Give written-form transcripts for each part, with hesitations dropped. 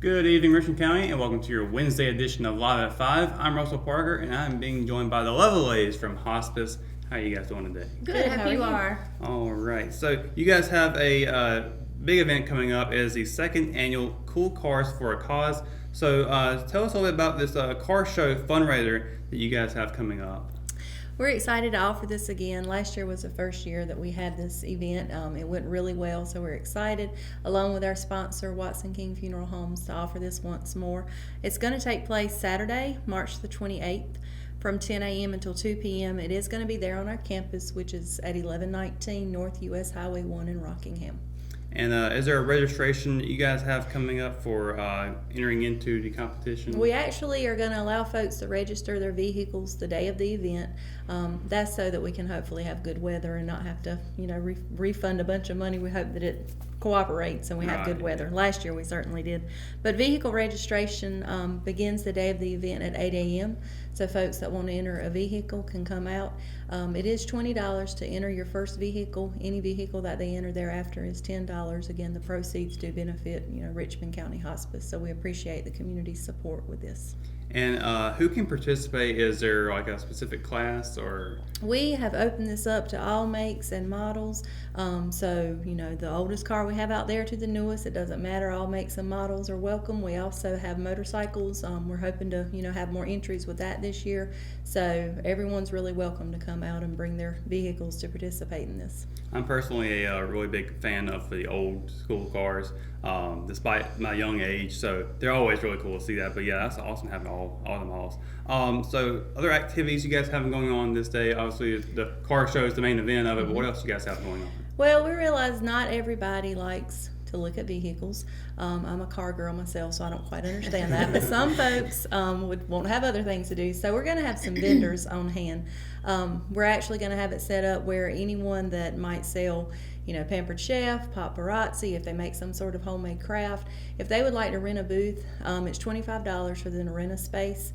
Good evening, Richmond County, and welcome to your Wednesday edition of Live at 5. I'm Russell Parker, and I'm being joined by the lovely ladies from Hospice. How are you guys doing today? Good, how you are. All right, so you guys have a big event coming up. It is the second annual Cool Cars for a Cause. So tell us a little bit about this car show fundraiser that you guys have coming up. We're excited to offer this again. Last year was the first year that we had this event. It went really well, so we're excited, along with our sponsor, Watson King Funeral Homes, to offer this once more. It's going to take place Saturday, March the 28th, from 10 a.m. until 2 p.m. It is going to be there on our campus, which is at 1119 North US Highway 1 in Rockingham. And is there a registration that you guys have coming up for entering into the competition? We actually are going to allow folks to register their vehicles the day of the event. That's so that we can hopefully have good weather and not have to, refund a bunch of money. We hope that it cooperates and we have good weather. Last year we certainly did. But vehicle registration begins the day of the event at 8 a.m. So folks that want to enter a vehicle can come out. It is $20 to enter your first vehicle. Any vehicle that they enter thereafter is $10. Again, the proceeds do benefit, Richmond County Hospice. So we appreciate the community's support with this. And who can participate? Is there like a specific class or? We have opened this up to all makes and models. So, the oldest car we have out there to the newest, it doesn't matter. All makes and models are welcome. We also have motorcycles. We're hoping to, have more entries with that this year. So everyone's really welcome to come out and bring their vehicles to participate in this. I'm personally a really big fan of the old school cars, despite my young age. So they're always really cool to see that. But yeah, that's awesome having all the models. So other activities you guys have going on this day? Obviously, the car show is the main event of it. But what else you guys have going on? Well, we realize not everybody likes to look at vehicles. I'm a car girl myself, so I don't quite understand that. But some folks won't have other things to do. So we're going to have some vendors on hand. We're actually going to have it set up where anyone that might sell, Pampered Chef, paparazzi, if they make some sort of homemade craft, if they would like to rent a booth, it's $25 for them to rent a space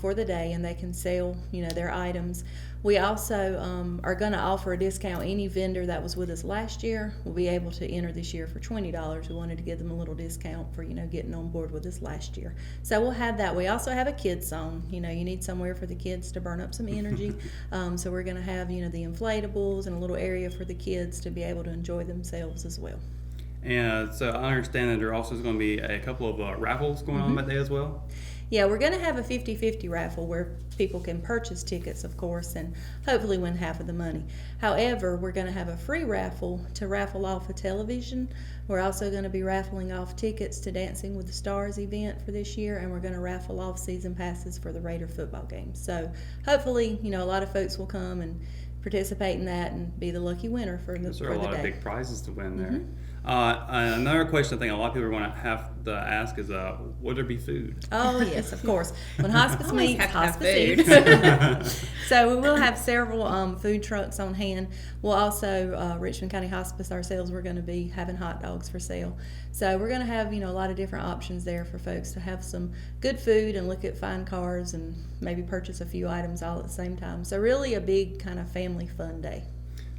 for the day, and they can sell, their items. We also are going to offer a discount. Any vendor that was with us last year will be able to enter this year for $20. We wanted to give them a little discount for, getting on board with us last year. So we'll have that. We also have a kids zone. You need somewhere for the kids to burn up some energy. So we're going to have, the inflatables and a little area for the kids to be able to enjoy themselves as well. And so I understand that there also is going to be a couple of raffles going on that day as well. Yeah, we're going to have a 50-50 raffle where people can purchase tickets, of course, and hopefully win half of the money. However, we're going to have a free raffle to raffle off a television. We're also going to be raffling off tickets to Dancing with the Stars event for this year, and we're going to raffle off season passes for the Raider football game. So hopefully, a lot of folks will come and participate in that and be the lucky winner for the day. There are a lot of big prizes to win there. Another question I think a lot of people are going to have to ask is, will there be food? Oh, yes, of course. When hospice meets, hospice eats. So we will have several food trucks on hand. We'll also, Richmond County Hospice ourselves, we're going to be having hot dogs for sale. So we're going to have, a lot of different options there for folks to have some good food and look at fine cars and maybe purchase a few items all at the same time. So really a big kind of family fun day.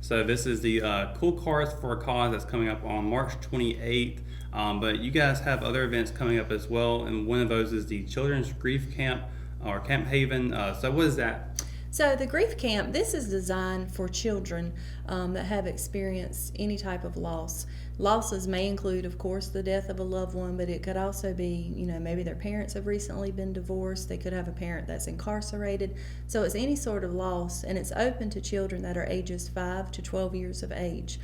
So this is the Cool Cars for a Cause that's coming up on March 28th. But you guys have other events coming up as well, and one of those is the Children's Grief Camp or Camp Haven. So what is that? So the Grief Camp, this is designed for children that have experienced any type of loss. Losses may include, of course, the death of a loved one, but it could also be, maybe their parents have recently been divorced. They could have a parent that's incarcerated. So it's any sort of loss, and it's open to children that are ages 5 to 12 years of age.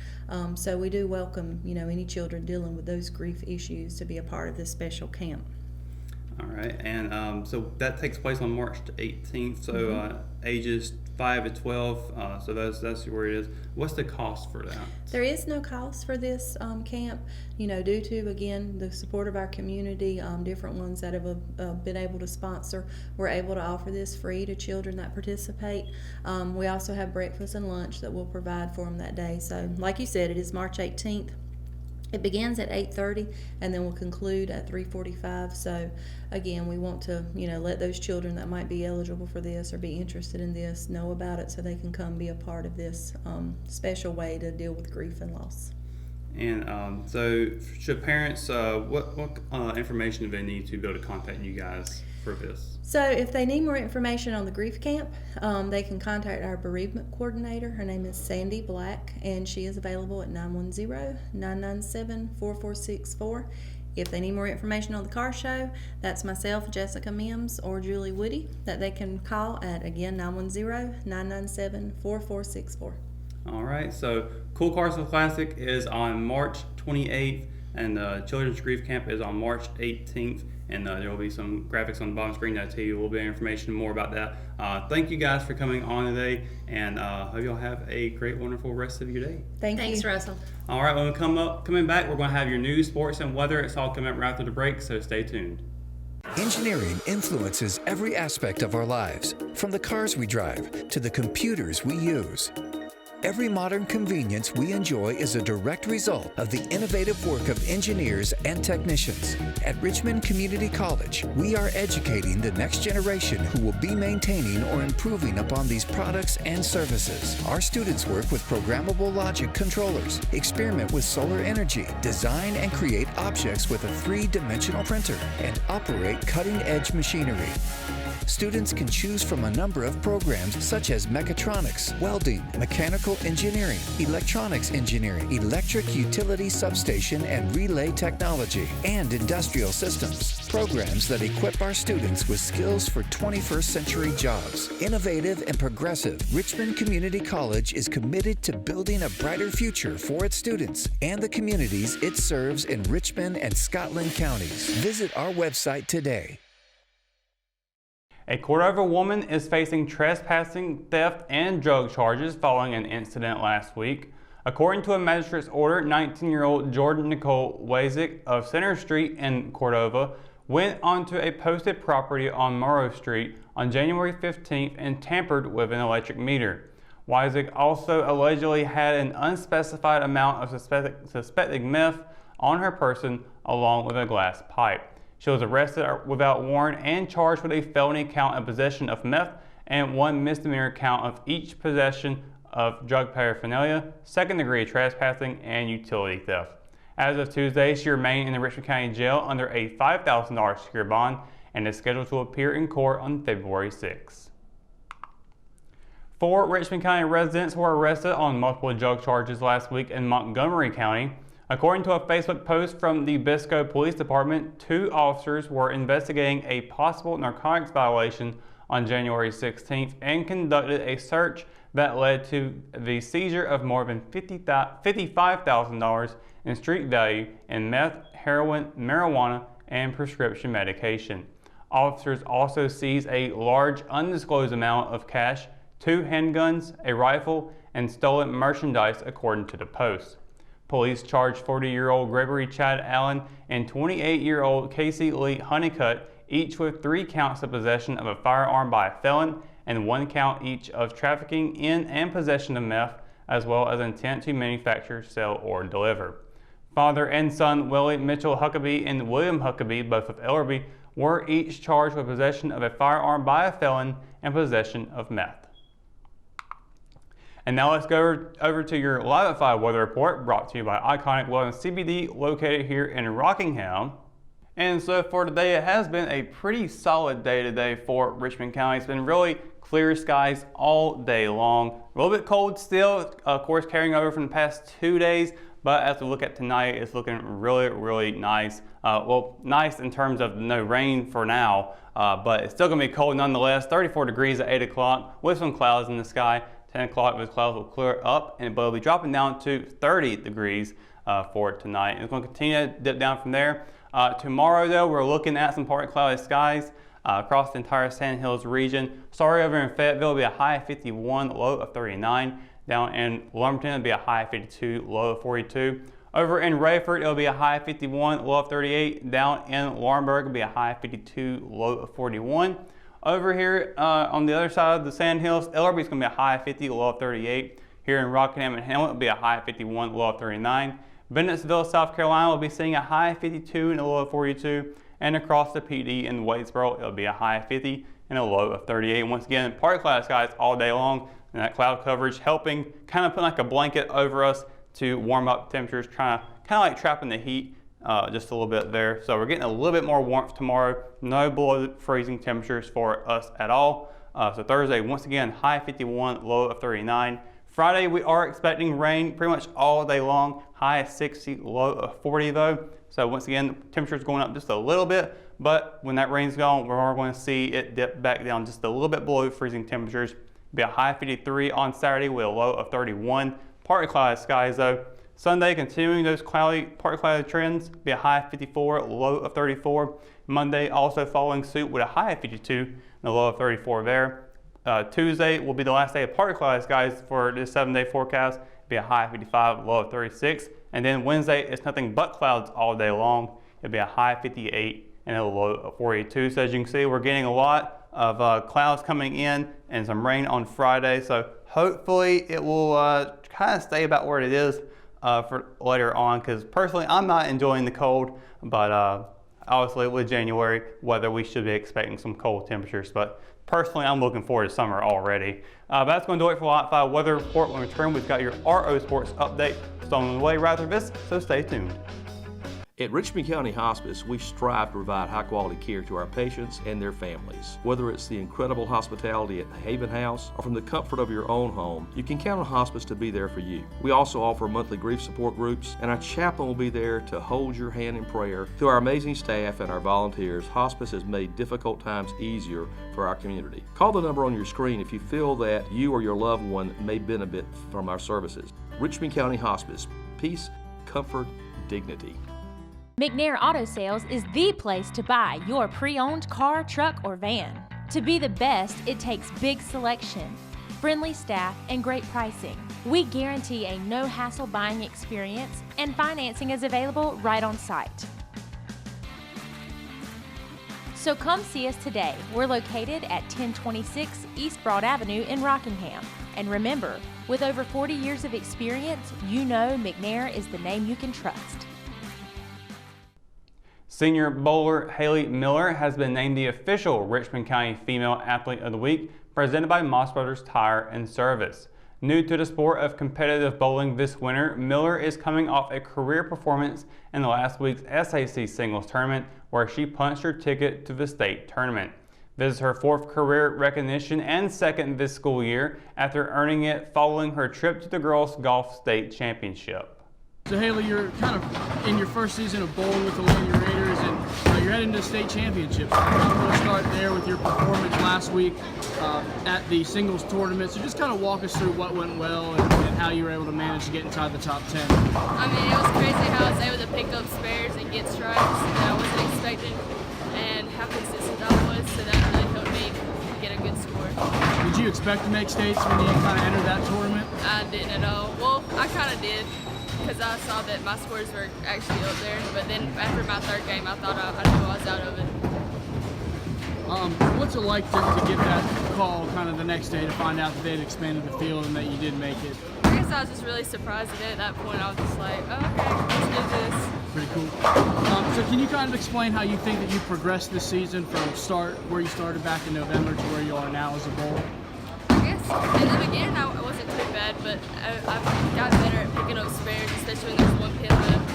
So we do welcome, any children dealing with those grief issues to be a part of this special camp. All right, and so that takes place on March 18th. So ages 5 to 12. So that's where it is. What's the cost for that? There is no cost for this camp. Due to again the support of our community, different ones that have been able to sponsor, we're able to offer this free to children that participate. We also have breakfast and lunch that we'll provide for them that day. So, like you said, it is March 18th. It begins at 8:30 and then will conclude at 3:45. So again, we want to, let those children that might be eligible for this or be interested in this know about it so they can come be a part of this special way to deal with grief and loss. And so, should parents, what information do they need to be able to contact you guys for this? So if they need more information on the grief camp, they can contact our bereavement coordinator. Her name is Sandy Black, and she is available at 910-997-4464. If they need more information on the car show, that's myself, Jessica Mims, or Julie Woody, that they can call at, again, 910-997-4464. All right, so Cool Cars for Classic is on March 28th, and the Children's Grief Camp is on March 18th, and there will be some graphics on the bottom screen that tell you a little bit of information more about that. Thank you guys for coming on today, and hope y'all have a great, wonderful rest of your day. Thanks, Russell. All right, when we coming back, we're going to have your news, sports, and weather. It's all coming up right after the break, so stay tuned. Engineering influences every aspect of our lives, from the cars we drive to the computers we use. Every modern convenience we enjoy is a direct result of the innovative work of engineers and technicians. At Richmond Community College, we are educating the next generation who will be maintaining or improving upon these products and services. Our students work with programmable logic controllers, experiment with solar energy, design and create objects with a three-dimensional printer, and operate cutting-edge machinery. Students can choose from a number of programs such as mechatronics, welding, mechanical engineering, electronics engineering, electric utility substation and relay technology, and industrial systems. Programs that equip our students with skills for 21st century jobs. Innovative and progressive, Richmond Community College is committed to building a brighter future for its students and the communities it serves in Richmond and Scotland counties. Visit our website today. A Cordova woman is facing trespassing, theft, and drug charges following an incident last week. According to a magistrate's order, 19-year-old Jordan Nicole Wazik of Center Street in Cordova went onto a posted property on Morrow Street on January 15th and tampered with an electric meter. Wazik also allegedly had an unspecified amount of suspected meth on her person along with a glass pipe. She was arrested without warrant and charged with a felony count of possession of meth and one misdemeanor count of each possession of drug paraphernalia, second-degree trespassing, and utility theft. As of Tuesday, she remained in the Richmond County Jail under a $5,000 secured bond and is scheduled to appear in court on February 6. 4 Richmond County residents were arrested on multiple drug charges last week in Montgomery County. According to a Facebook post from the Biscoe Police Department, 2 officers were investigating a possible narcotics violation on January 16th and conducted a search that led to the seizure of more than $55,000 in street value in meth, heroin, marijuana, and prescription medication. Officers also seized a large undisclosed amount of cash, 2 handguns, a rifle, and stolen merchandise, according to the post. Police charged 40-year-old Gregory Chad Allen and 28-year-old Casey Lee Honeycutt, each with 3 counts of possession of a firearm by a felon and 1 count each of trafficking in and possession of meth, as well as intent to manufacture, sell, or deliver. Father and son Willie Mitchell Huckabee and William Huckabee, both of Ellerby, were each charged with possession of a firearm by a felon and possession of meth. And now let's go over to your Live at 5 weather report, brought to you by Iconic Wellness CBD, located here in Rockingham. And so for today, it has been a pretty solid day today for Richmond County. It's been really clear skies all day long. A little bit cold still, of course, carrying over from the past 2 days. But as we look at tonight, it's looking really, really nice. Well, nice in terms of no rain for now, but it's still going to be cold nonetheless. 34 degrees at 8 o'clock with some clouds in the sky. 10 o'clock, those clouds will clear up, and it'll be dropping down to 30 degrees for tonight. And it's going to continue to dip down from there. Tomorrow, though, we're looking at some partly cloudy skies across the entire Sand Hills region. Sorry, over in Fayetteville, it'll be a high of 51, low of 39. Down in Lumberton, it'll be a high of 52, low of 42. Over in Rayford, it'll be a high of 51, low of 38. Down in Laurinburg, it'll be a high of 52, low of 41. Over here on the other side of the Sand Hills, Ellerby is going to be a high of 50, low of 38. Here in Rockingham and Hamlet, it'll be a high of 51, low of 39. Bennettsville, South Carolina, will be seeing a high of 52 and a low of 42. And across the PD in Waitsboro, it'll be a high of 50 and a low of 38. Once again, partly cloud skies all day long, and that cloud coverage helping kind of put like a blanket over us to warm up temperatures, kind of like trapping the heat just a little bit there. So we're getting a little bit more warmth tomorrow. No below freezing temperatures for us at all. So Thursday, once again, high 51, low of 39. Friday, we are expecting rain pretty much all day long. High of 60, low of 40 though. So once again, temperatures going up just a little bit, but when that rain's gone, we're going to see it dip back down just a little bit below freezing temperatures. Be a high 53 on Saturday with a low of 31. Partly cloudy skies though. Sunday, continuing those partly cloudy trends, be a high 54, low of 34. Monday, also following suit with a high of 52 and a low of 34 there. Tuesday will be the last day of partly cloudy skies for this 7-day forecast. Be a high of 55, low of 36. And then Wednesday, it's nothing but clouds all day long. It'll be a high of 58 and a low of 42. So as you can see, we're getting a lot of clouds coming in and some rain on Friday. So hopefully it will kind of stay about where it is for later on, because personally I'm not enjoying the cold, but obviously with January weather we should be expecting some cold temperatures, but personally I'm looking forward to summer already. But that's going to do it for Lot 5 Weather Report. When we return, we've got your RO Sports update still on the way right after this, so stay tuned. At Richmond County Hospice, we strive to provide high-quality care to our patients and their families. Whether it's the incredible hospitality at the Haven House or from the comfort of your own home, you can count on Hospice to be there for you. We also offer monthly grief support groups, and our chaplain will be there to hold your hand in prayer. Through our amazing staff and our volunteers, Hospice has made difficult times easier for our community. Call the number on your screen if you feel that you or your loved one may benefit from our services. Richmond County Hospice. Peace, comfort, dignity. McNair Auto Sales is the place to buy your pre-owned car, truck, or van. To be the best, it takes big selection, friendly staff, and great pricing. We guarantee a no-hassle buying experience, and financing is available right on site. So come see us today. We're located at 1026 East Broad Avenue in Rockingham. And remember, with over 40 years of experience, you know McNair is the name you can trust. Senior bowler Haley Miller has been named the official Richmond County Female Athlete of the Week, presented by Moss Brothers Tire and Service. New to the sport of competitive bowling this winter, Miller is coming off a career performance in the last week's SAC singles tournament, where she punched her ticket to the state tournament. This is her 4th career recognition and 2nd this school year, after earning it following her trip to the Girls Golf State Championship. So Haley, you're kind of in your first season of bowling with the Lady Raiders, and you're heading to state championships. I'm going to start there with your performance last week at the singles tournament. So just kind of walk us through what went well and how you were able to manage to get inside the top 10. I mean, it was crazy how I was able to pick up spares and get strikes that I wasn't expecting, and how consistent I was, so that really helped me get a good score. Did you expect to make states when you kind of entered that tournament? I didn't at all. Well, I kind of did, because I saw that my scores were actually up there, but then after my 3rd game, I thought I knew I was out of it. What's it like to get that call kind of the next day to find out that they had expanded the field and that you did make it? I guess I was just really surprised at it. At that point, I was just like, oh, okay, let's do this. Pretty cool. So can you kind of explain how you think that you progressed this season from where you started back in November to where you are now as a bowler? I guess in the beginning I wasn't too bad, but I've gotten better at picking up spares, especially when there's one pin left.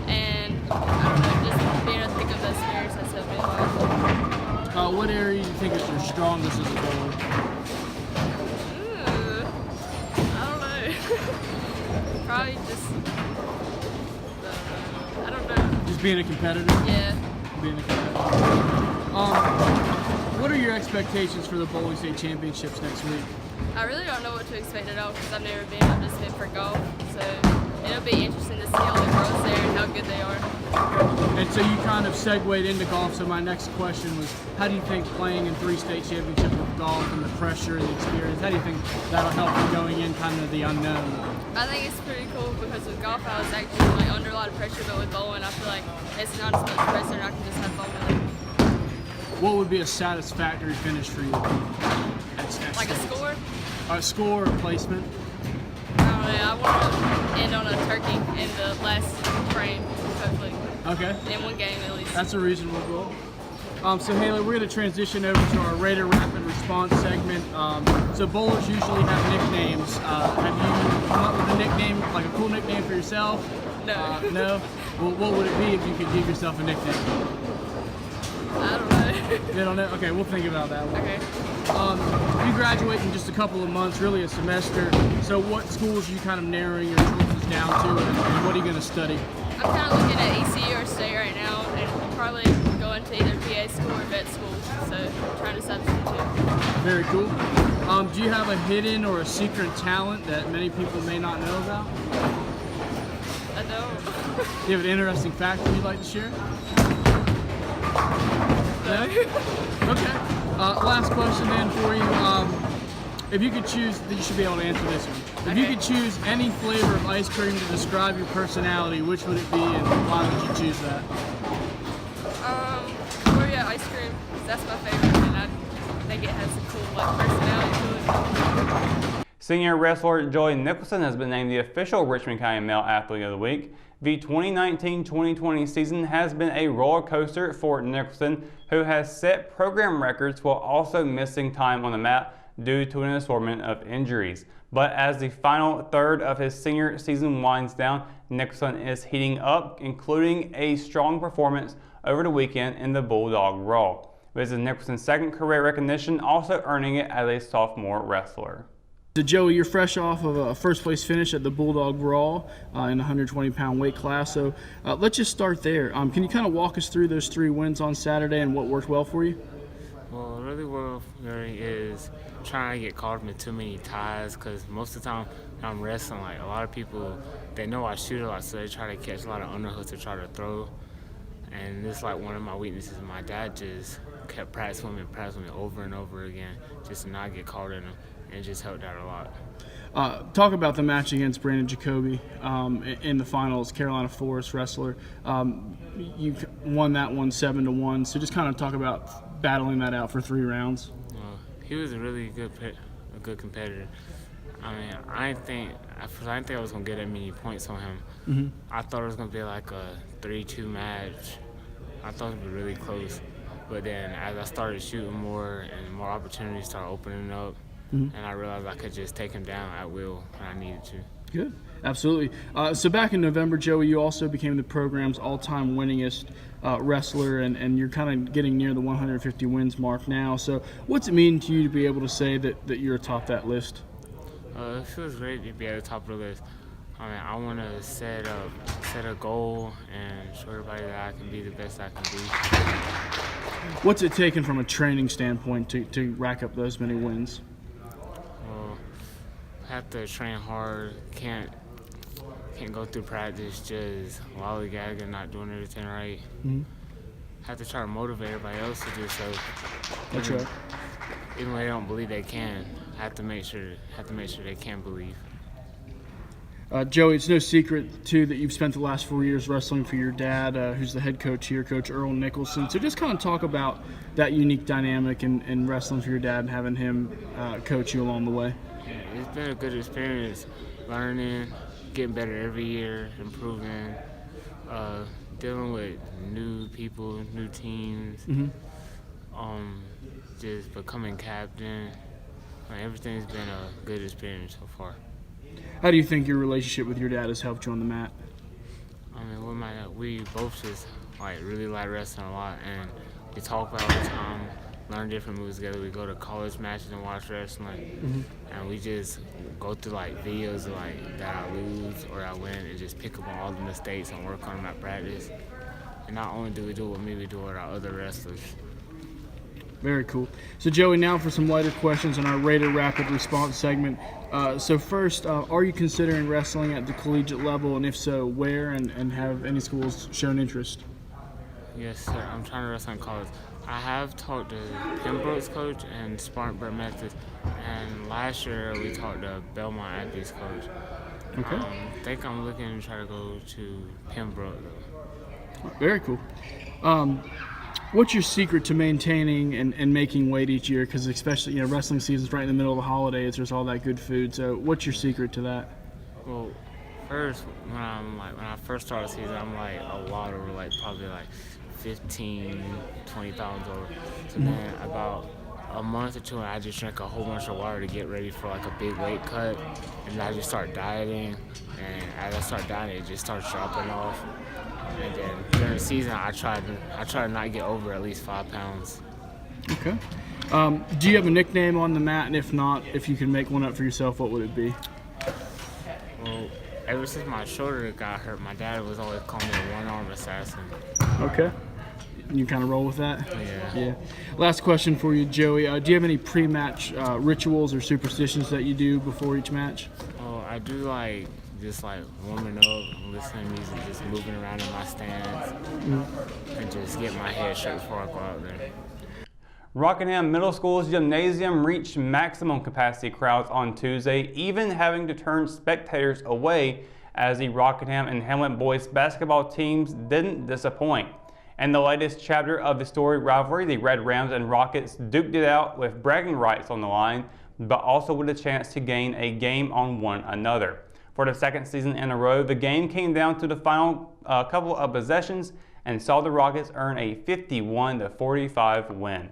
And I don't know, just being able to pick up those spares has helped me a lot. What area do you think is your strongest as a bowler? I don't know. Probably just, I don't know. Just being a competitor? Yeah. Being a competitor. What are your expectations for the Bowling State Championships next week? I really don't know what to expect at all, because I've never been. I've just been for golf. So it'll be interesting to see all the girls there and how good they are. And so you kind of segued into golf, so my next question was, how do you think playing in 3 state championships with golf and the pressure and the experience, how do you think that'll help you going in kind of the unknown? I think it's pretty cool, because with golf I was actually like under a lot of pressure, but with bowling I feel like it's not as much pressure and I can just have fun with it. What would be a satisfactory finish for you? Like a score? A score or placement? I don't know, I want to end on a turkey in the last frame, hopefully. Okay. In one game at least. That's a reasonable goal. So Haley, we're going to transition over to our Raider Rapid Response segment. So bowlers usually have nicknames. Have you come up with a nickname, like a cool nickname for yourself? No. No? Well, what would it be if you could give yourself a nickname? I don't know. You don't know? Okay, we'll think about that one. Okay. You graduate in just a couple of months, really a semester. So what schools are you kind of narrowing your choices down to, and what are you going to study? I'm kind of looking at ECU or state right now, and probably going to either PA school or vet school. So trying to substitute. Very cool. Do you have a hidden or a secret talent that many people may not know about? I don't. Do you have an interesting fact that you'd like to share? No? Okay. Last question then for you. If you could choose, you should be able to answer this one. If you could choose any flavor of ice cream to describe your personality, which would it be and why would you choose that? Oreo ice cream. That's my favorite, and I think it has a cool personality to it. Senior wrestler Joey Nicholson has been named the official Richmond County Male Athlete of the Week. The 2019-2020 season has been a roller coaster for Nicholson, who has set program records while also missing time on the mat due to an assortment of injuries. But as the final third of his senior season winds down, Nicholson is heating up, including a strong performance over the weekend in the Bulldog Brawl. This is Nicholson's second career recognition, also earning it as a sophomore wrestler. So Joey, you're fresh off of a first place finish at the Bulldog Brawl in the 120-pound weight class. So let's just start there. Can you kind of walk us through those 3 wins on Saturday and what worked well for you? Well, really well is trying to get caught up in too many ties, because most of the time when I'm wrestling, like a lot of people, they know I shoot a lot, so they try to catch a lot of underhooks to try to throw. And it's like one of my weaknesses. My dad just kept practicing me over and over again just to not get caught in them, and it just helped out a lot. Talk about the match against Brandon Jacoby in the finals, Carolina Forest wrestler. You won that one 7-1. So just kind of talk about battling that out for 3 rounds. He was a really good competitor. I mean, I didn't think I was gonna get that many points on him. Mm-hmm. I thought it was gonna be like a 3-2 match. I thought it would be really close. But then as I started shooting more and more opportunities started opening up, and I realized I could just take him down at will when I needed to. Good, absolutely. So back in November, Joey, you also became the program's all-time winningest wrestler, and you're kind of getting near the 150 wins mark now. So what's it mean to you to be able to say that you're atop that list? It feels great to be at the top of the list. I mean, I want to set a goal and show everybody that I can be the best I can be. What's it taken from a training standpoint to rack up those many wins? Well, I have to train hard. Can't go through practice just lollygagging and not doing everything right. Mm-hmm. Have to try to motivate everybody else to do so. That's right. Even when they don't believe they can, I have to make sure they can believe. Joey, it's no secret, too, that you've spent the last 4 years wrestling for your dad, who's the head coach here, Coach Earl Nicholson. So just kind of talk about that unique dynamic in wrestling for your dad and having him coach you along the way. Yeah, it's been a good experience, learning, getting better every year, improving, dealing with new people, new teams, just becoming captain. Everything's been a good experience so far. How do you think your relationship with your dad has helped you on the mat? I mean, we both just really like wrestling a lot, and we talk about it all the time, learn different moves together. We go to college matches and watch wrestling, and we just go through videos of that I lose or I win, and just pick up on all the mistakes and work on them at practice. And not only do we do it with me, we do it with our other wrestlers. Very cool. So, Joey, now for some lighter questions on our Raider Rapid Response segment. So first, are you considering wrestling at the collegiate level, and if so, where, and have any schools shown interest? Yes, sir. I'm trying to wrestle in college. I have talked to Pembroke's coach and Spartanburg Methodist, and last year we talked to Belmont Athletes coach. Okay. I think I'm looking to try to go to Pembroke, though. Very cool. What's your secret to maintaining and making weight each year? Because especially, wrestling season's right in the middle of the holidays. There's all that good food. So what's your secret to that? Well, first, when I first started the season, I'm a lot over probably 15, 20 pounds over. So then about a month or two, I just drank a whole bunch of water to get ready for like a big weight cut, and I just started dieting, and as I started dieting, it just started dropping off. And then during the season, I tried to not get over at least 5 pounds. Okay. Do you have a nickname on the mat? And if not, if you could make one up for yourself, what would it be? Well, ever since my shoulder got hurt, my dad was always calling me a one-arm assassin. Okay. You kind of roll with that? Yeah. Last question for you, Joey. Do you have any pre-match rituals or superstitions that you do before each match? Oh, I do just warming up, listening to music, just moving around in my stance, and just get my head straight before I go out there. Rockingham Middle School's gymnasium reached maximum capacity crowds on Tuesday, even having to turn spectators away as the Rockingham and Hamlet boys basketball teams didn't disappoint. In the latest chapter of the storied rivalry, the Red Rams and Rockets duked it out with bragging rights on the line, but also with a chance to gain a game on one another. For the second season in a row, the game came down to the final couple of possessions and saw the Rockets earn a 51-45 win.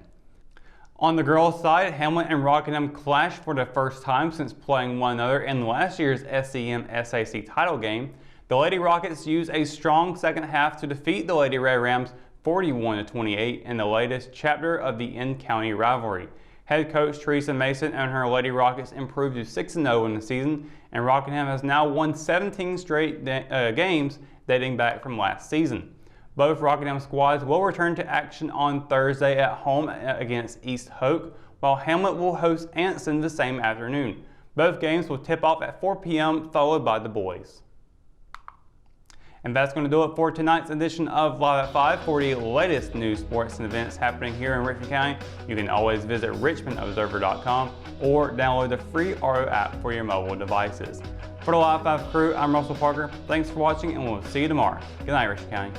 On the girls' side, Hamlet and Rockingham clashed for the first time since playing one another in last year's SEM-SAC title game. The Lady Rockets used a strong second half to defeat the Lady Red Rams 41-28 in the latest chapter of the in-county rivalry. Head coach Teresa Mason and her Lady Rockets improved to 6-0 in the season, and Rockingham has now won 17 straight games dating back from last season. Both Rockingham squads will return to action on Thursday at home against East Hoke, while Hamlet will host Anson the same afternoon. Both games will tip off at 4 p.m. followed by the boys. And that's going to do it for tonight's edition of Live at 5. For the latest news, sports, and events happening here in Richmond County, you can always visit richmondobserver.com or download the free RO app for your mobile devices. For the Live 5 crew, I'm Russell Parker. Thanks for watching, and we'll see you tomorrow. Good night, Richmond County.